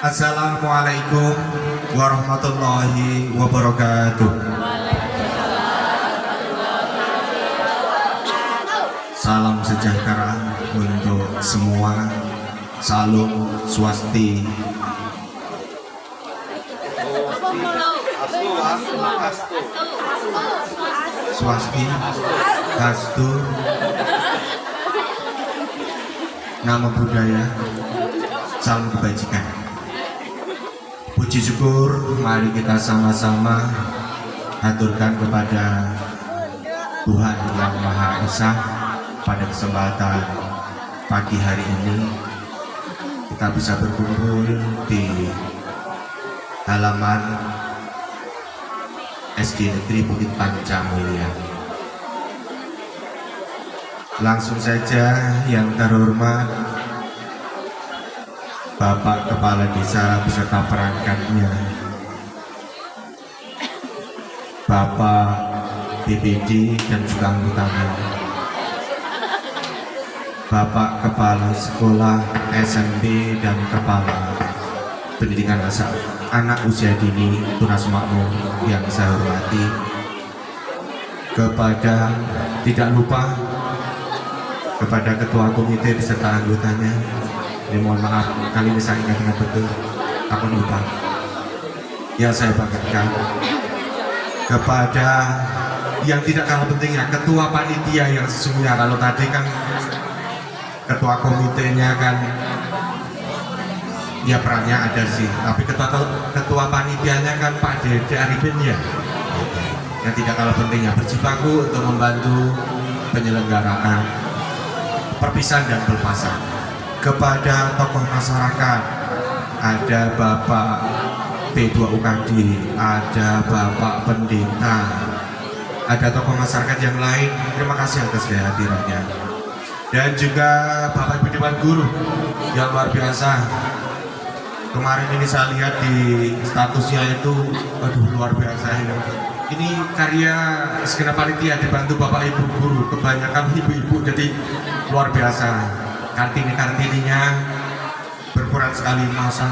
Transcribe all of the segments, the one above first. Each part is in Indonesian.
Assalamualaikum warahmatullahi wabarakatuh. Salam sejahtera untuk semua. Salam swasti. Swasti, Hastu, nama budaya, salam kebajikan. Puji syukur, mari kita sama-sama haturkan kepada Tuhan Yang Maha Esa pada kesempatan pagi hari ini. Kita bisa berkumpul di halaman SD Negeri Bukit Pancamulya. Langsung saja yang terhormat Bapak Kepala Desa beserta perangkatnya, Bapak BPD dan juga anggotanya, Bapak Kepala Sekolah SMP dan Kepala Pendidikan Anak Usia Dini Tunas Makmum yang saya hormati, kepada tidak lupa kepada Ketua Komite beserta anggotanya. Ini mohon maaf, kali ini saya ingat betul, aku lupa. Yang saya banggakan kepada yang tidak kalah pentingnya, Ketua Panitia yang sesungguhnya. Kalau tadi kan Ketua Komitenya kan ya perannya ada sih, tapi ketua panitianya kan Pak Dede Arifin ya, yang tidak kalah pentingnya berjibaku untuk membantu penyelenggaraan perpisahan dan pelepasan. Kepada tokoh masyarakat, ada Bapak P2 UKD, ada Bapak Pendeta, ada tokoh masyarakat yang lain, terima kasih atas kehadirannya. Dan juga Bapak Ibu Dewan Guru yang luar biasa. Kemarin ini saya lihat di statusnya itu, aduh luar biasa ini. Ini karya segenap panitia dibantu Bapak Ibu Guru, kebanyakan ibu-ibu, jadi luar biasa. Kartini-kartininya berperan sekali masang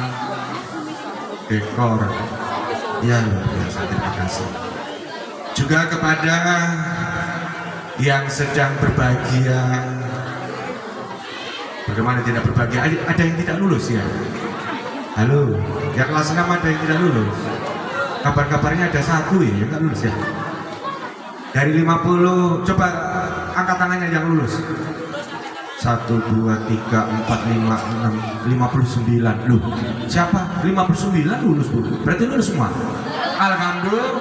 dekor, ya luar biasa, terima kasih. Juga kepada yang sedang berbahagia, bagaimana tidak berbahagia, ada yang tidak lulus ya? Halo, yang kelas 6 ada yang tidak lulus? Kabar-kabarnya ada satu ya, yang tidak lulus ya? Dari 50, coba angkat tangannya yang lulus. 1, 2, 3, 4, 5, 6, 59. Loh, siapa? 59 lulus Bu? Berarti lulus semua? Alhamdulillah.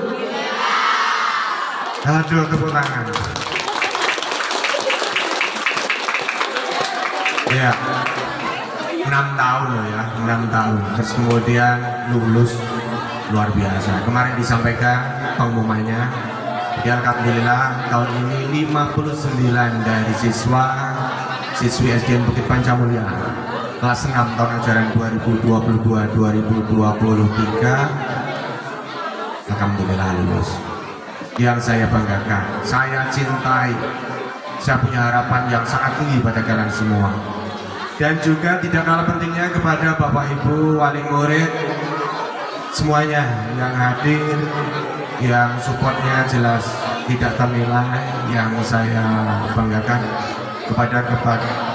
Aduh, tepuk tangan. Ya, 6 tahun loh ya, 6 tahun. Terus kemudian lulus, luar biasa. Kemarin disampaikan pengumumannya. Jadi alhamdulillah tahun ini 59 dari siswi SDN Bukit Pancamulya kelas 6 tahun ajaran 2022-2023 alhamdulillah lulus. Yang saya banggakan, saya cintai, saya punya harapan yang sangat tinggi pada kalian semua. Dan juga tidak kalah pentingnya kepada Bapak Ibu wali murid semuanya yang hadir, yang supportnya jelas tidak ternilai. Yang saya banggakan kepada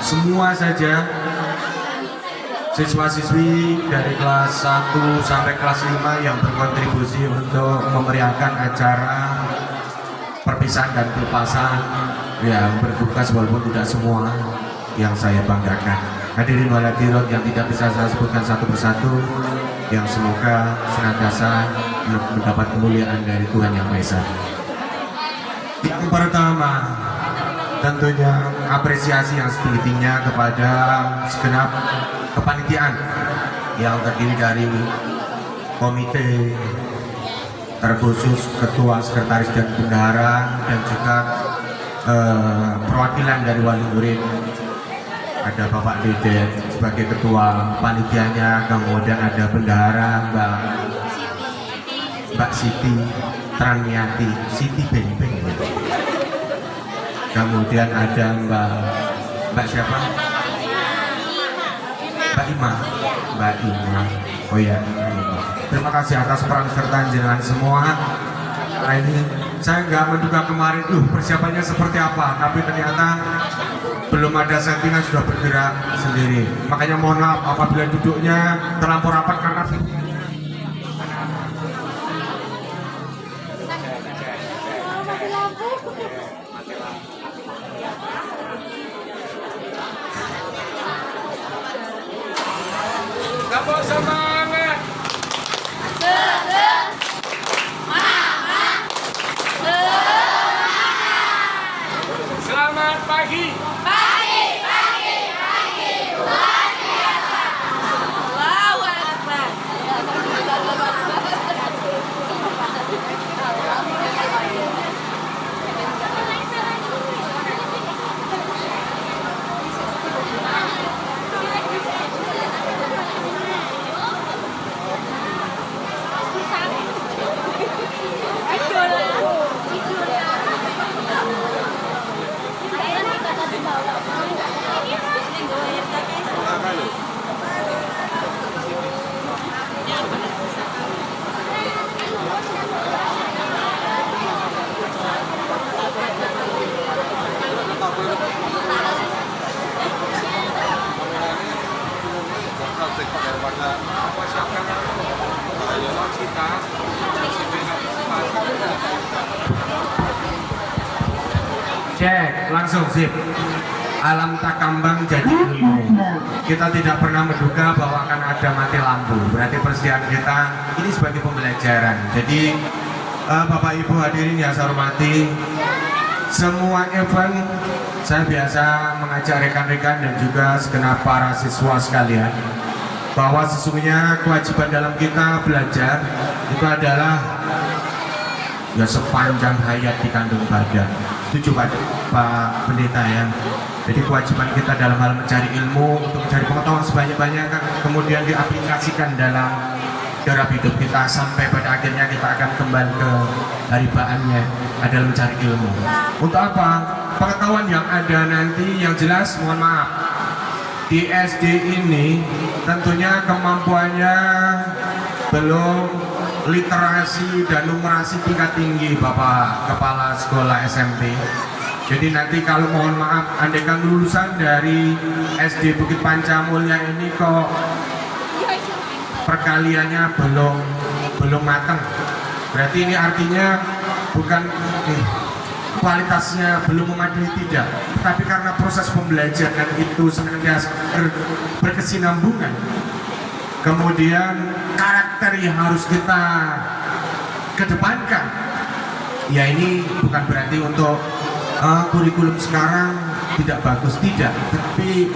semua saja siswa-siswi dari kelas 1 sampai kelas 5 yang berkontribusi untuk memeriahkan acara perpisahan dan pelepasan, yang bertugas walaupun tidak semua. Yang saya banggakan hadirin wal hadirat yang tidak bisa saya sebutkan satu persatu, yang semoga senantiasa mendapat kemuliaan dari Tuhan Yang Maha Esa. Yang pertama tentunya apresiasi yang setinggi-tingginya kepada segenap kepanitiaan yang terdiri dari komite, terkhusus ketua, sekretaris dan bendahara, dan juga perwakilan dari wali murid. Ada Bapak Dede sebagai ketua panitianya, kemudian ada bendahara Mbak Siti Traniati, Siti Beng-Beng. Kemudian ada Mbak siapa? Mbak Ima. Oh ya, terima kasih atas peran serta jenengan semua. Nah ini saya nggak menduga kemarin, persiapannya seperti apa, tapi ternyata belum ada settingan sudah bergerak sendiri. Makanya mohon maaf apabila duduknya terlampau rapat karena Kamu semangat. Selamat pagi. Pagi. Luar biasa. Allahu Akbar. cek langsung sip. Alam tak kambang jadi ilmu. Kita tidak pernah menduga bahwa akan ada mati lampu. Berarti persediaan kita ini sebagai pembelajaran. Jadi Bapak Ibu hadirin yang saya hormati, semua event saya biasa mengajak rekan-rekan dan juga segenap para siswa sekalian bahwa sesungguhnya kewajiban dalam kita belajar itu adalah ya sepanjang hayat di kandung badan. Setuju Pak Pendeta ya. Jadi kewajiban kita dalam hal mencari ilmu untuk mencari pengetahuan sebanyak-banyaknya kemudian diaplikasikan dalam darah hidup kita sampai pada akhirnya kita akan kembali ke haribaannya adalah mencari ilmu. Untuk apa? Pengetahuan yang ada nanti yang jelas mohon maaf di SD ini tentunya kemampuannya belum literasi dan numerasi tingkat tinggi Bapak Kepala Sekolah SMP. Jadi nanti kalau mohon maaf andaikan lulusan dari SD Bukit Pancamulya ini kok perkaliannya belum matang, berarti ini artinya bukan kualitasnya belum memadai, tidak, tapi karena proses pembelajaran itu senantiasa berkesinambungan, kemudian karakter yang harus kita kedepankan. Ya ini bukan berarti untuk kurikulum sekarang tidak bagus, tidak, tapi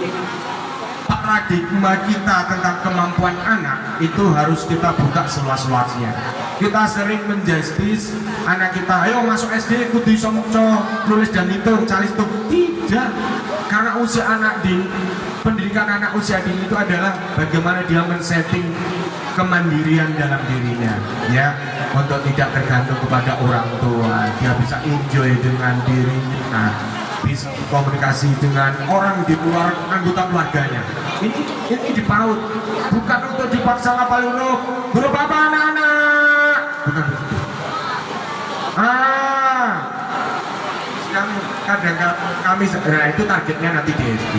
paradigma kita tentang kemampuan anak itu harus kita buka seluas-luasnya. Kita sering menjustis anak kita, ayo masuk SD kudu iso maca, nulis dan hitung, calis itu tidak, karena usia anak di pendidikan anak usia dini itu adalah bagaimana dia men-setting kemandirian dalam dirinya, ya, untuk tidak tergantung kepada orang tua, dia bisa enjoy dengan dirinya, bisa komunikasi dengan orang di luar anggota keluarganya. Ini dipaut, bukan untuk dipaksa ngapalin huruf apa anak-anak, bukan begitu. Kadang kami, nah itu targetnya nanti di SD,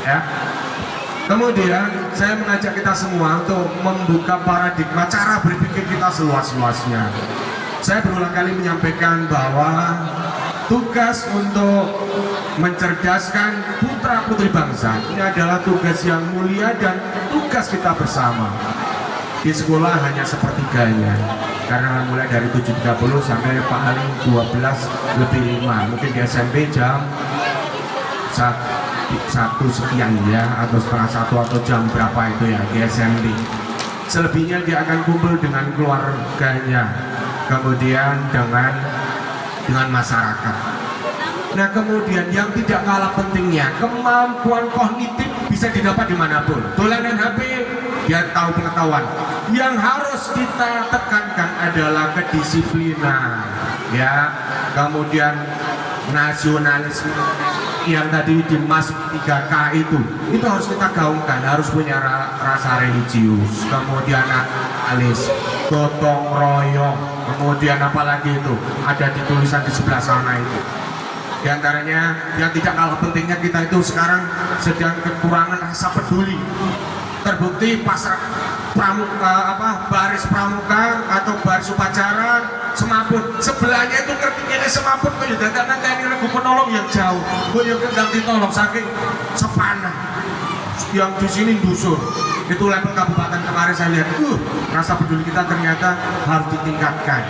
ya. Kemudian saya mengajak kita semua untuk membuka paradigma cara berpikir kita seluas-luasnya. Saya berulang kali menyampaikan bahwa tugas untuk mencerdaskan putra-putri bangsa ini adalah tugas yang mulia dan tugas kita bersama. Di sekolah hanya sepertiganya, karena mulai dari 7.30 sampai paling 12:05, mungkin di SMP jam 1 sekian ya, atau setengah 1 atau jam berapa itu ya di SMP. Selebihnya dia akan kumpul dengan keluarganya, kemudian dengan masyarakat. Nah kemudian yang tidak kalah pentingnya, kemampuan kognitif bisa didapat dimanapun. Dolanan HP, dia tahu pengetahuan. Yang harus kita tekankan adalah kedisiplinan, ya, kemudian nasionalisme, yang tadi di Mas 3K itu harus kita gaungkan, harus punya rasa religius, kemudian alis, gotong royong, kemudian apalagi itu ada di tulisan di sebelah sana itu. Di antaranya yang tidak kalah pentingnya, kita itu sekarang sedang kekurangan rasa peduli. Terbukti pasar pramuka, baris pramuka atau baris upacara semaput sebelahnya itu kertiknya semaput kok ya dadakan tni regu penolong yang jauh kok ya kendang ditolong saking sepanah yang di sini dusur. Itu level kabupaten kemarin saya lihat, rasa peduli kita ternyata harus ditingkatkan.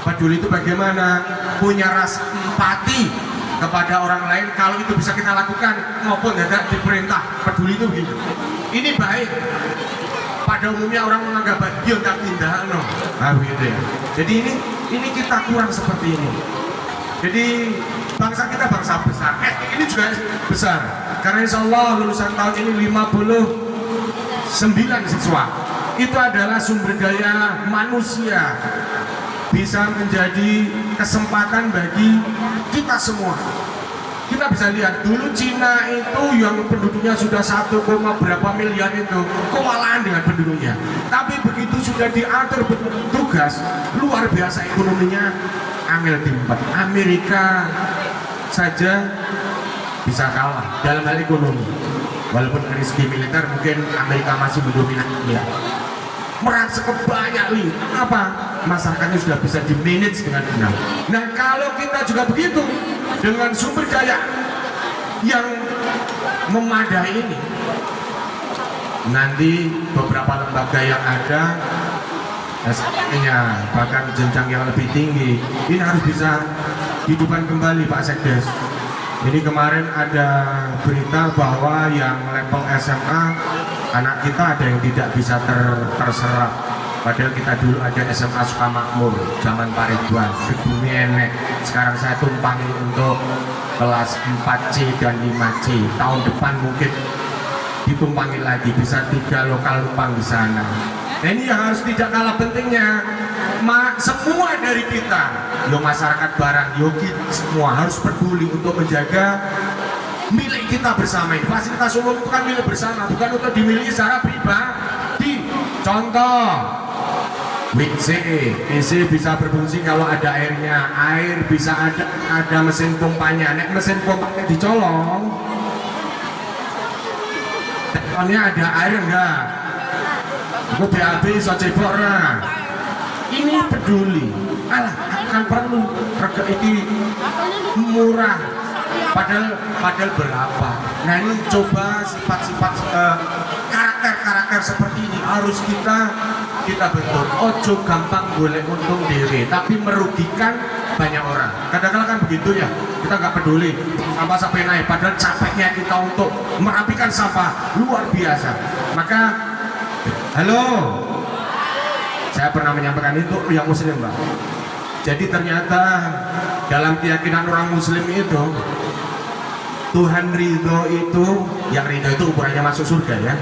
Peduli itu bagaimana? Punya rasa empati kepada orang lain. Kalau itu bisa kita lakukan maupun tidak diperintah, peduli itu gitu. Ini baik. Pada umumnya orang menganggap baik, dia tak tindak, no. Nah, begitu ya. Jadi ini kita kurang seperti ini. Jadi bangsa kita bangsa besar. Ini juga besar. Karena insya Allah lulusan tahun ini 59 siswa. Itu adalah sumber daya manusia. Bisa menjadi kesempatan bagi kita semua. Kita bisa lihat dulu Cina itu yang penduduknya sudah 1, berapa miliar itu kewalahan dengan penduduknya. Tapi begitu sudah diatur tugas, luar biasa ekonominya angel timpet. Amerika saja bisa kalah dalam hal ekonomi. Walaupun dari segi militer mungkin Amerika masih mendominasi. Ya. Merasa banyak apa? Masyarakatnya sudah bisa di-manage dengan benar. Nah kalau kita juga begitu dengan sumber daya yang memadai ini, nanti beberapa lembaga yang ada SPM-nya bahkan jenjang yang lebih tinggi ini harus bisa hidupkan kembali Pak Sekdes. Ini kemarin ada berita bahwa yang level SMA anak kita ada yang tidak bisa terserap. Padahal kita dulu ada SMA Sukamakmur zaman Pak Ridwan, gedungnya enek. Sekarang saya tumpangi untuk kelas 4C dan 5C. Tahun depan mungkin ditumpangi lagi, bisa 3 lokal numpang di sana. Nah ini yang harus tidak kalah pentingnya. Semua dari kita, masyarakat barang, kita semua harus peduli untuk menjaga milik kita bersama ini. Fasilitas umum itu kan milik bersama, bukan untuk dimiliki secara pribadi. Contoh, WC bisa berfungsi kalau ada airnya, air bisa ada mesin pompanya. Nek mesin pompanya dicolong, tekonnya ada air enggak? Aku BAB iso cebok ora. Ini peduli. Alah, akan perlu rega iki murah. Padahal berapa? Nah ini coba sifat-sifat karakter seperti ini harus kita bentuk. Ojo gampang boleh untung diri, tapi merugikan banyak orang. Kadang-kadang kan begitu ya, kita nggak peduli sampah sampai naik, padahal capeknya kita untuk merapikan sampah luar biasa. Maka, halo, saya pernah menyampaikan itu yang muslim Mbak. Jadi ternyata dalam keyakinan orang muslim itu Tuhan ridho itu, yang ridho itu ukurannya masuk surga ya.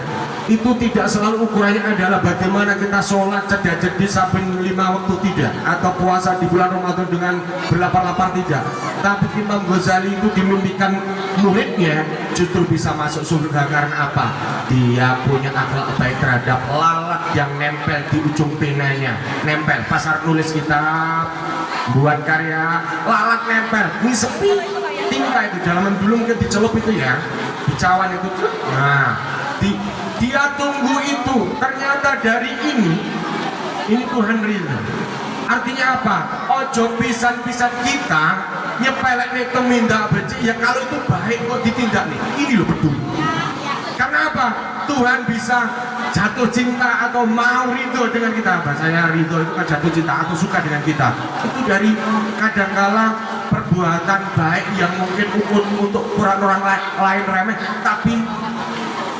Itu tidak selalu ukurannya adalah bagaimana kita sholat cedek-cedek sampai 5 waktu tidak, atau puasa di bulan Ramadan dengan berlapar-lapar tidak. Tapi Imam Ghazali itu dimimpikan muridnya justru bisa masuk surga karena apa? Dia punya akhlak baik terhadap lalat yang nempel di ujung penanya, nempel pasar nulis kitab, buat karya, lalat nempel, ini sepi. Tingkah itu dalaman dulu mungkin dicelup itu ya, dicawan itu. Nah, dia tunggu itu. Ternyata dari ini Tuhan ridho. Artinya apa? Ojo pisan-pisan kita nyepelek nih keminda becik ya, kalau itu baik kok ditindak nih. Ini loh peduli. Karena apa? Tuhan bisa jatuh cinta atau mau ridho dengan kita. Saya ridho itu kan jatuh cinta atau suka dengan kita. Itu dari kadangkala perbuatan baik yang mungkin untuk ukuran orang lain remeh, tapi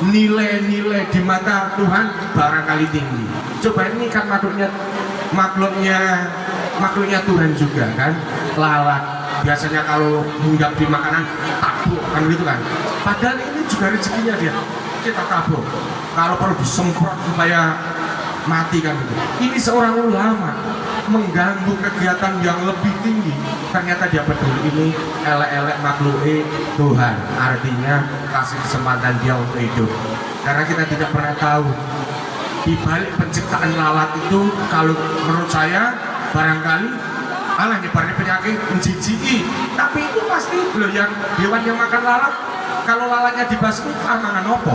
nilai-nilai di mata Tuhan barangkali tinggi. Coba ini kan makhluknya Tuhan juga kan. Lalat biasanya kalau hinggap di makanan tabuk kan gitu kan. Padahal ini juga rezekinya dia. Kita tabuk. Kalau perlu disemprot supaya mati kan gitu. Ini seorang ulama mengganggu kegiatan yang lebih tinggi, ternyata dia peduli. Ini elek-elek makhluk Tuhan, artinya kasih kesempatan dia untuk hidup. Karena kita tidak pernah tahu di balik penciptaan lalat itu, kalau menurut saya barangkali Allah nyebarin penyakit menjijiki, tapi itu pasti loh, yang hewan yang makan lalat, kalau lalatnya dibasmi mangan opo?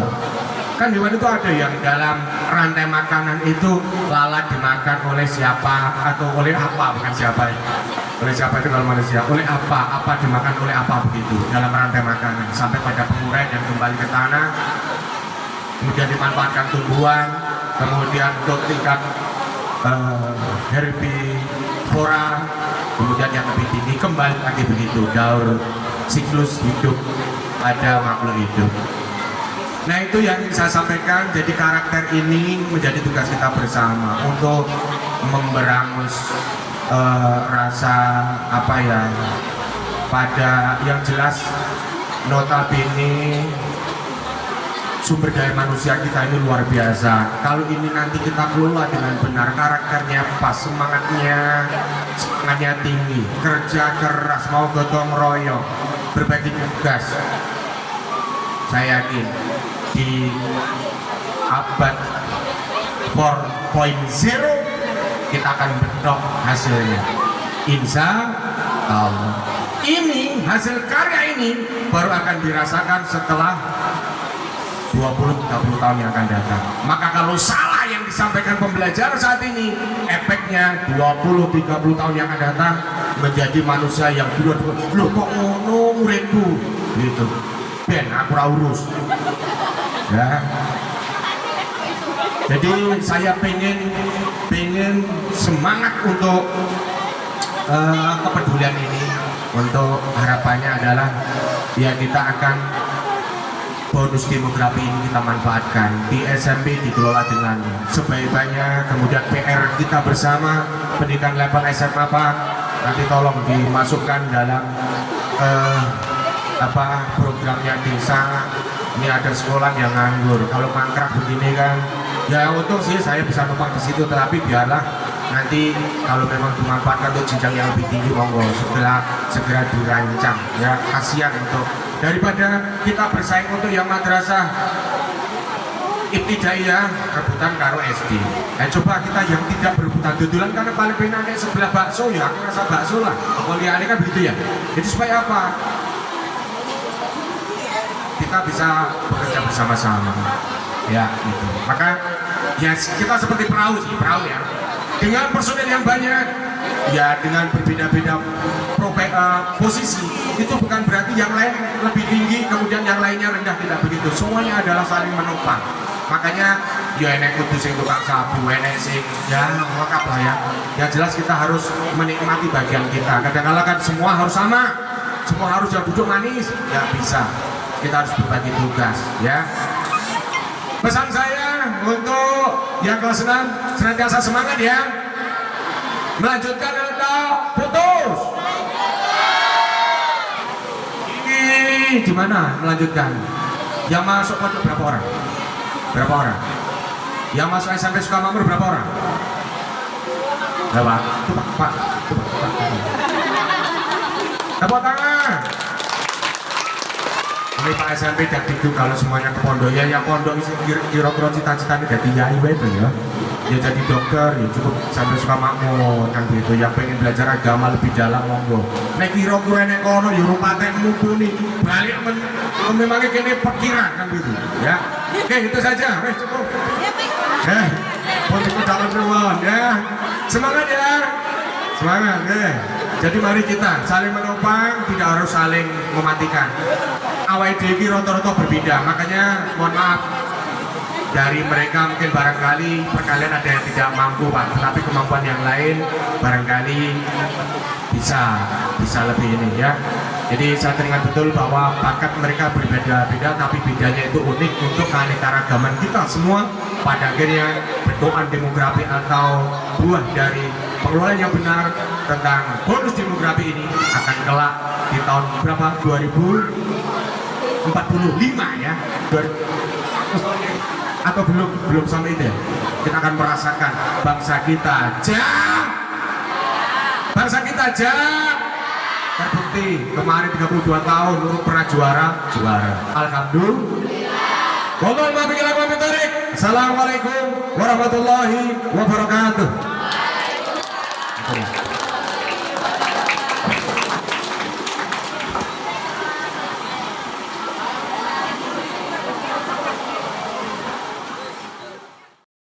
Kan hewan itu ada yang dalam rantai makanan itu lalat dimakan oleh siapa atau oleh apa, bukan siapa ya. Oleh siapa itu kalau manusia, oleh apa dimakan oleh apa, begitu dalam rantai makanan sampai pada pengurai dan kembali ke tanah, kemudian dimanfaatkan tumbuhan, kemudian untuk tingkat herbivora, kemudian yang lebih tinggi kembali lagi begitu, daur siklus hidup pada makhluk hidup. Nah, itu yang ingin saya sampaikan. Jadi karakter ini menjadi tugas kita bersama untuk memberangus rasa apa ya, pada yang jelas notabene sumber daya manusia kita ini luar biasa. Kalau ini nanti kita kelola dengan benar, karakternya pas, semangatnya tinggi, kerja keras, mau gotong royong, berbagi tugas, saya yakin di abad 4.0 kita akan bentuk hasilnya, insya Allah. Ini hasil karya ini baru akan dirasakan setelah 20-30 tahun yang akan datang. Maka kalau salah yang disampaikan pembelajaran saat ini, efeknya 20-30 tahun yang akan datang menjadi manusia yang dulu loh kok ngono muridku gitu, ben aku ora urus ya. Jadi saya pengen semangat untuk kepedulian ini. Untuk harapannya adalah ya kita akan bonus demografi ini kita manfaatkan di SMP, dikelola dengan sebaik-baiknya. Kemudian PR kita bersama, pendidikan level SMA Pak, nanti tolong dimasukkan dalam programnya desa. Ini ada sekolah yang nganggur, kalau mangkrak begini kan ya untung sih saya bisa numpang ke situ, tetapi biarlah nanti kalau memang dimanfaatkan untuk jenjang yang lebih tinggi, monggo segera dirancang ya. Kasihan untuk daripada kita bersaing untuk yang madrasah ibtidaiyah rebutan karo SD. Coba kita yang tidak berebutan dudulan, karena paling pengen sebelah bakso ya, aku rasa bakso lah. Kuliah ini kan begitu ya. Jadi supaya apa? Kita bisa bekerja bersama-sama. Ya, gitu. Maka ya kita seperti perahu ya. Dengan personel yang banyak, ya dengan berbeda-beda posisi, itu bukan berarti yang lain lebih tinggi kemudian yang lainnya rendah, tidak begitu. Semuanya adalah saling menopang. Makanya ya enek kudu sing tukang sabu, enek sing ya lengkap lah ya. Yang jelas kita harus menikmati bagian kita. Kadang-kadang kan semua harus sama, semua harus yang duduk manis, ya bisa. Kita harus berbagi tugas ya. Pesan saya untuk yang kelas 6 senantiasa semangat ya. Melanjutkan atau putus? Ini di mana melanjutkan? Yang masuk pondok berapa orang? Berapa orang? Yang masuk SMP Sukamamur berapa orang? Berapa? Tuh Pak. Tepuk tangan. Ini Pak SMP dan itu kalau semuanya ke pondok ya, yang pondok isi kira-kira cita-citanya jadi yai itu ya. Ya jadi dokter ya cukup sampai Sukamamur kan gitu. Yang pengen belajar agama lebih dalam monggo. Nek kira-kira nek kono ya rupaten mumpuni balik memangnya kene perkiraan kan gitu ya. Oke, itu saja. Wes cukup. Untuk dalam ruang ya. Semangat ya. Semangat deh. Jadi mari kita saling menopang, tidak harus saling mematikan. Awal dhewe rata-rata berbeda, makanya mohon maaf dari mereka mungkin barangkali perkalian ada yang tidak mampu Pak, tetapi kemampuan yang lain barangkali bisa lebih ini ya. Jadi saya teringat betul bahwa bakat mereka berbeda-beda, tapi bedanya itu unik untuk keanekaragaman kita semua. Pada akhirnya bentukan demografi atau buah dari pengelolaan yang benar tentang bonus demografi ini akan kelak di tahun berapa? 2045 ya. Atau belum sampai itu ya. Kita akan merasakan bangsa kita saja. Terbukti kemarin 32 tahun lu pernah juara. Alhamdulillah. Assalamualaikum warahmatullahi wabarakatuh.